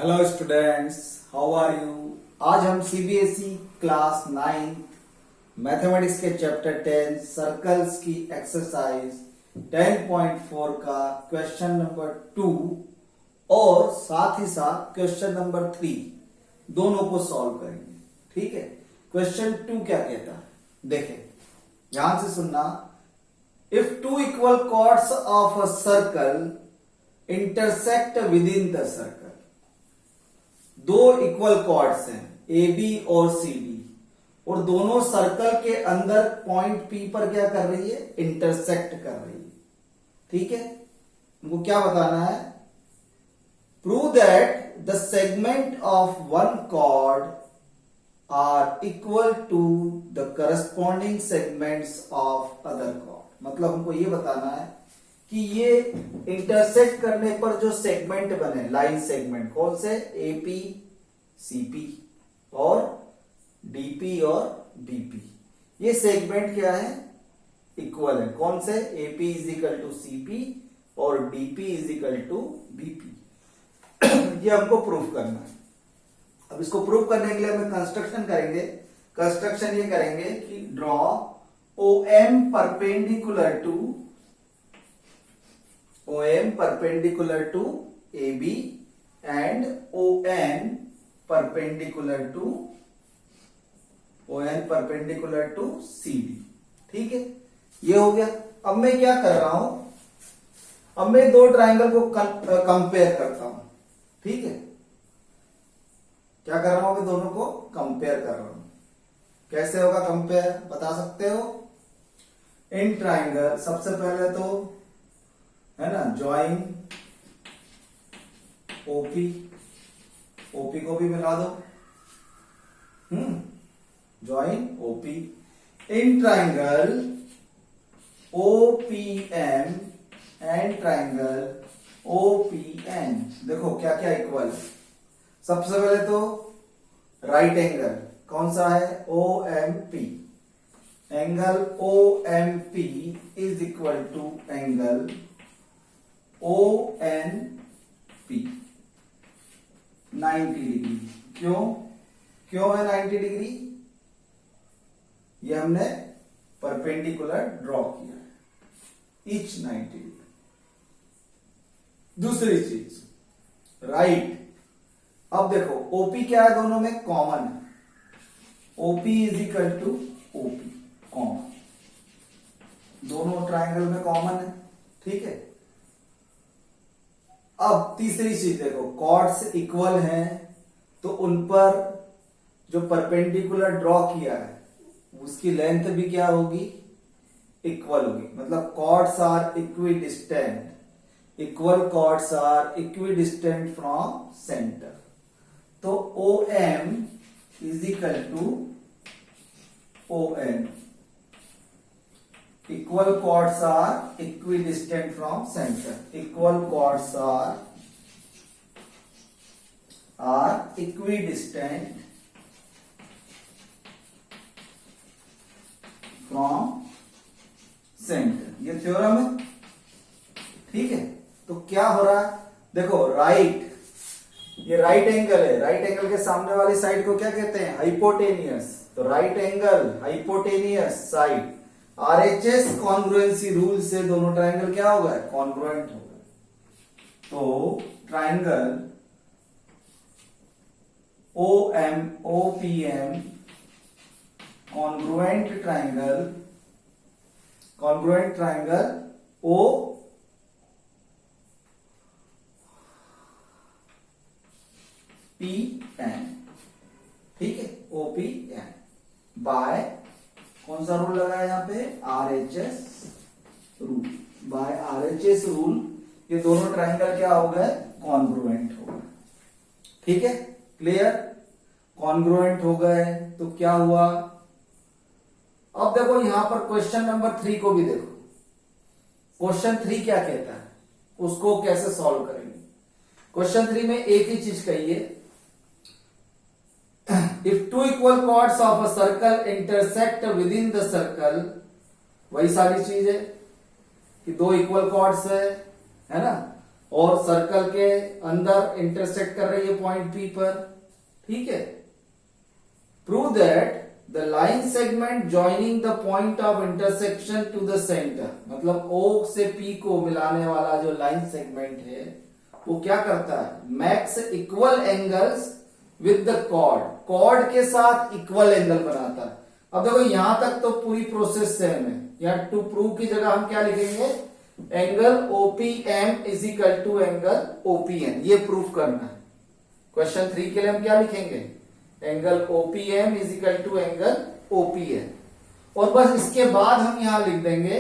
Hello students, how are you. आज हम CBSE class 9 mathematics के चैप्टर 10 सर्कल्स की एक्सरसाइज 10.4 का क्वेश्चन नंबर 2 और साथ ही साथ क्वेश्चन नंबर 3 दोनों को सॉल्व करेंगे। ठीक है, क्वेश्चन 2 क्या कहता है, देखें ध्यान से सुनना। If two equal chords of a circle intersect within the circle, दो इक्वल कॉर्ड्स हैं ए बी और सी डी, और दोनों सर्कल के अंदर पॉइंट पी पर क्या कर रही है, इंटरसेक्ट कर रही है। ठीक है, हमको क्या बताना है, prove that the segment of one chord are equal to the corresponding segments of other chord. मतलब हमको ये बताना है कि ये इंटरसेक्ट करने पर जो सेगमेंट बने, लाइन सेगमेंट, कौन से, एपी सीपी और डीपी और बीपी, ये सेगमेंट क्या है, इक्वल है। कौन से, AP is equal to CP और DP is equal to BP. ये हमको प्रूफ करना है। अब इसको प्रूफ करने के लिए हमें कंस्ट्रक्शन करेंगे। कंस्ट्रक्शन ये करेंगे कि draw OM perpendicular to AB and ON perpendicular to CD। ठीक है, ये हो गया। अब मैं क्या कर रहा हूं, अब मैं दो ट्राइंगल को कंपेयर करता हूं। ठीक है, क्या कर रहा हूं, मैं दोनों को कंपेयर कर रहा हूं। कैसे होगा कंपेयर, बता सकते हो। इन ट्राइंगल सबसे पहले तो है ना, ज्वाइन ओपी को भी मिला दो, join OP. In triangle OPM and triangle OPN, देखो क्या क्या इक्वल है। सबसे पहले तो राइट एंगल कौन सा है, OMP। Angle OMP is equal to angle ONP 90 degree. क्यों है 90 डिग्री, ये हमने परपेंडिकुलर ड्रॉ किया है, ईच 90 डिग्री। दूसरी चीज राइट, अब देखो OP क्या है, दोनों में कॉमन है। OP is equal to OP, common, दोनों ट्राइंगल में कॉमन है। ठीक है, अब तीसरी चीज देखो, कॉर्ड्स इक्वल हैं तो उन पर जो परपेंडिकुलर ड्रॉ किया है उसकी लेंथ भी क्या होगी, इक्वल होगी। मतलब chords are equidistant, equal chords are equidistant from centre. तो OM is equal to ON, equal chords are equidistant from center, equal chords are equidistant from center, ये थ्योरम है। ठीक है, तो क्या हो रहा है, देखो राइट, ये राइट एंगल है, राइट एंगल के सामने वाली साइड को क्या कहते हैं, हाइपोटेनियस। तो right angle hypotenuse side, RHS congruency rule से दोनों ट्राइंगल क्या होगा, कॉन्ग्रुएंट होगा। तो triangle OPM congruent triangle OPN। ठीक है, OPN बाय कौन सा रूल लगा है यहाँ पे, RHS rule. By RHS rule ये दोनों ट्राइंगल क्या हो गए, कॉन्ग्रुएंट हो गए। ठीक है, क्लियर, कॉन्ग्रुएंट हो गए तो क्या हुआ। अब देखो यहां पर क्वेश्चन नंबर 3 को भी देखो, क्वेश्चन 3 क्या कहता है, उसको कैसे सॉल्व करेंगे। क्वेश्चन 3 में एक ही चीज कही है, if two equal chords of a circle intersect within the circle, वही सारी चीज है कि दो इक्वल कॉर्ड्स है ना, और सर्कल के अंदर इंटरसेक्ट कर रही है पॉइंट पी पर, ठीक है। Prove that the line segment joining the point of intersection to the centre, मतलब O से P को मिलाने वाला जो लाइन सेगमेंट है वो क्या करता है, makes equal angles with the chord, chord के साथ इक्वल एंगल बनाता है। अब देखो यहां तक तो पूरी प्रोसेस सेम है। यहाँ टू प्रूव की जगह हम क्या लिखेंगे, angle OPM is equal to angle OPN, ये प्रूफ करना है। क्वेश्चन 3 के लिए हम क्या लिखेंगे, angle OPM is equal to angle OPN, और बस इसके बाद हम यहां लिख देंगे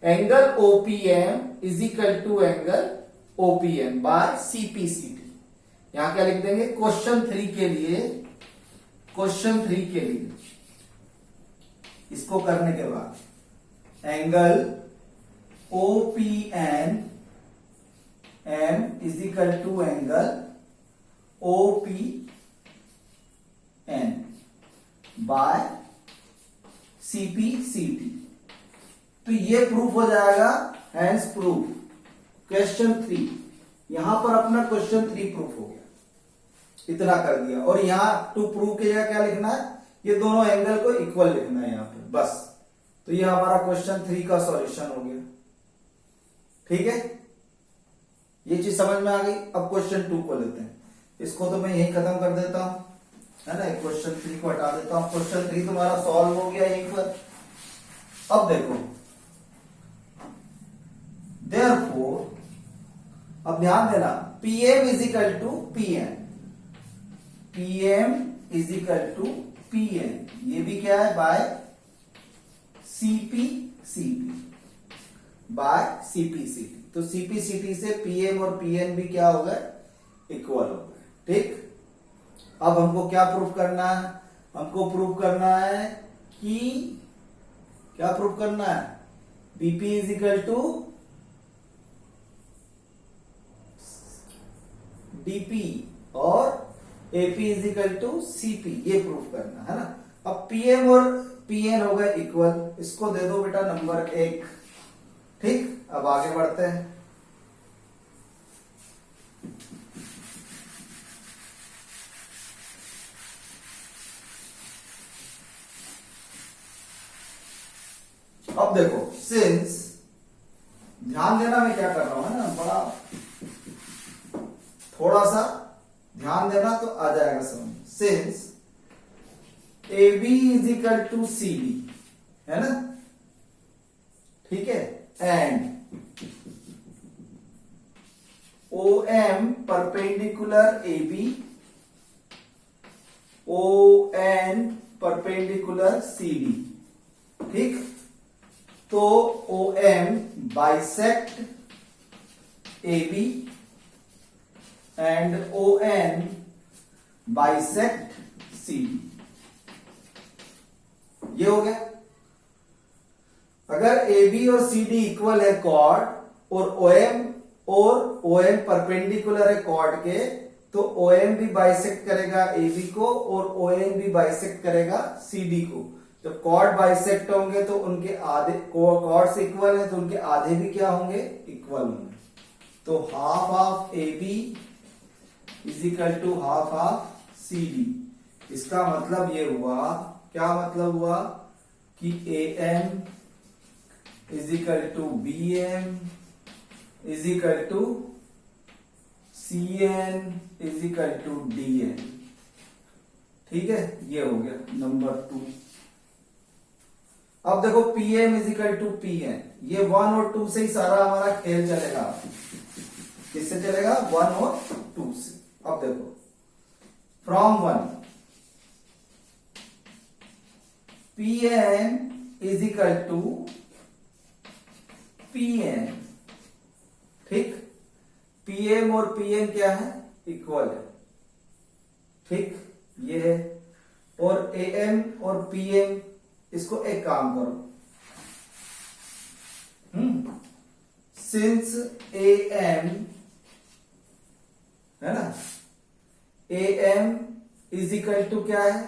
angle OPM is equal to angle OPN by CPCT। यहां क्या लिख देंगे, क्वेश्चन 3 के लिए, क्वेश्चन 3 के लिए इसको करने के बाद angle OPN M is equal to angle OPN by CPCT, तो ये प्रूफ हो जाएगा, हैंस प्रूफ क्वेश्चन 3। यहां पर अपना क्वेश्चन 3 प्रूफ हो गया, इतना कर दिया। और यहां टू प्रूव की जगह क्या लिखना है, ये दोनों एंगल को इक्वल लिखना है यहां पर, बस। तो ये हमारा क्वेश्चन 3 का सॉल्यूशन हो गया, ठीक है। ये चीज समझ में आ गई। अब क्वेश्चन 2 को लेते हैं, इसको तो मैं यही खत्म कर देता हूं, है ना, क्वेश्चन 3 को हटा देता हूं। क्वेश्चन 3 तुम्हारा सॉल्व हो गया यहीं पर। अब देखो, देयरफॉर, अब ध्यान देना, PM is equal to PN, PM is equal to PN, ये भी क्या है, बाय CPCT, बाय CPCT। तो CPCT से PM और PN भी क्या हो गए, इक्वल हो गए, ठीक। अब हमको क्या प्रूफ करना है, हमको प्रूफ करना है कि, क्या प्रूफ करना है, BP is equal to DP और AP is equal to CP, ये प्रूफ करना है ना। अब PM और PN हो गए इक्वल, इसको दे दो बेटा नंबर 1, ठीक। अब आगे बढ़ते हैं। अब देखो, सिंस, ध्यान देना मैं क्या कर रहा हूं, है ना, बड़ा थोड़ा सा ध्यान देना तो आ जाएगा समझ। Since AB is equal to CD, है ना, ठीक है, and OM perpendicular AB, ON perpendicular CD, ठीक। तो OM bisect AB and ON bisect CD, ये हो गया। अगर AB और CD इक्वल है कॉर्ड, और OM परपेंडिकुलर है कॉर्ड के, तो OM भी बाइसेक्ट करेगा AB को और ON भी बाइसेक्ट करेगा CD को। जब कॉर्ड बाइसेक्ट होंगे तो उनके आधे, कॉर्ड से इक्वल है तो उनके आधे भी क्या होंगे, इक्वल होंगे। तो half of AB is equal to half of CD। इसका मतलब ये हुआ, क्या मतलब हुआ कि AM is equal to BM is equal to CN is equal to DN, ठीक है। ये हो गया नंबर 2। अब देखो PM is equal to PN, ये 1 और 2 से ही सारा हमारा खेल चलेगा। किससे चलेगा, 1 और 2 से। अब देखो, from 1 PM is equal to PN, ठीक। PM और PN क्या है, इक्वल है, ठीक, ये है। और AM और PM, इसको एक काम करो, सिंस AM, है ना, AM इज इक्वल टू क्या है,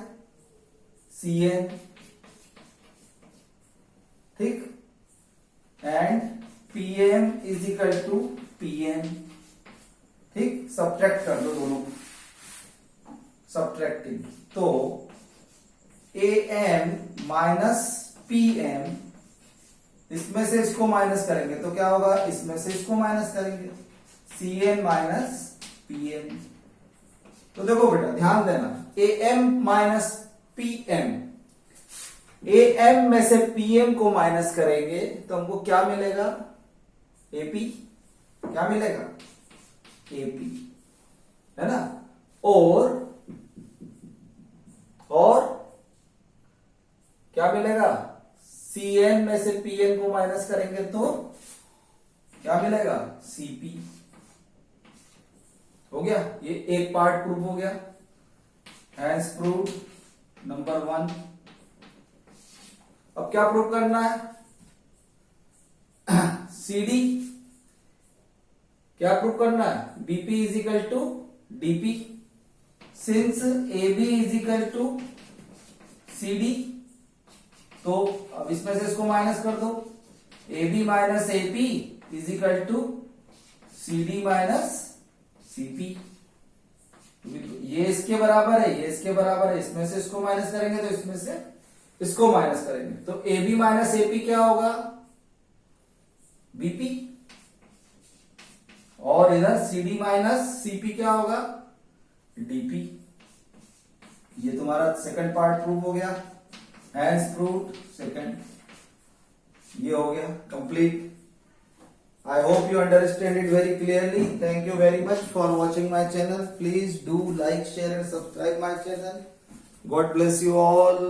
CN, ठीक, and PM is equal to PN, ठीक, सब्ट्रैक्ट कर दो दोनों, सब्ट्रैक्टिंग, तो AM माइनस PM, इसमें से इसको माइनस करेंगे तो क्या होगा, इसमें से इसको माइनस करेंगे, CN माइनस PM। तो देखो बेटा ध्यान देना, AM माइनस PM, AM में से PM को माइनस करेंगे तो हमको क्या मिलेगा, AP, क्या मिलेगा, AP, है ना। और क्या मिलेगा, CN में से PN को माइनस करेंगे तो क्या मिलेगा, CP। हो गया, ये एक पार्ट प्रूव हो गया, हैंस प्रूव नंबर 1। अब क्या प्रूव करना है, CD क्या प्रूव करना है, BP is equal to DP, since AB is equal to CD, तो अब इसमें से इसको माइनस कर दो, AB minus AP is equal to CD minus CP, ये इसके बराबर है, ये इसके बराबर है, इसमें से इसको माइनस करेंगे तो इसमें से इसको माइनस करेंगे तो AB माइनस AP क्या होगा, BP, और इधर CD माइनस CP क्या होगा, DP। ये तुम्हारा सेकंड पार्ट प्रूव हो गया, हैंस प्रूव्ड सेकंड, ये हो गया complete. I hope you understand it very clearly. Thank you very much for watching my channel. Please do like, share and subscribe my channel. God bless you all.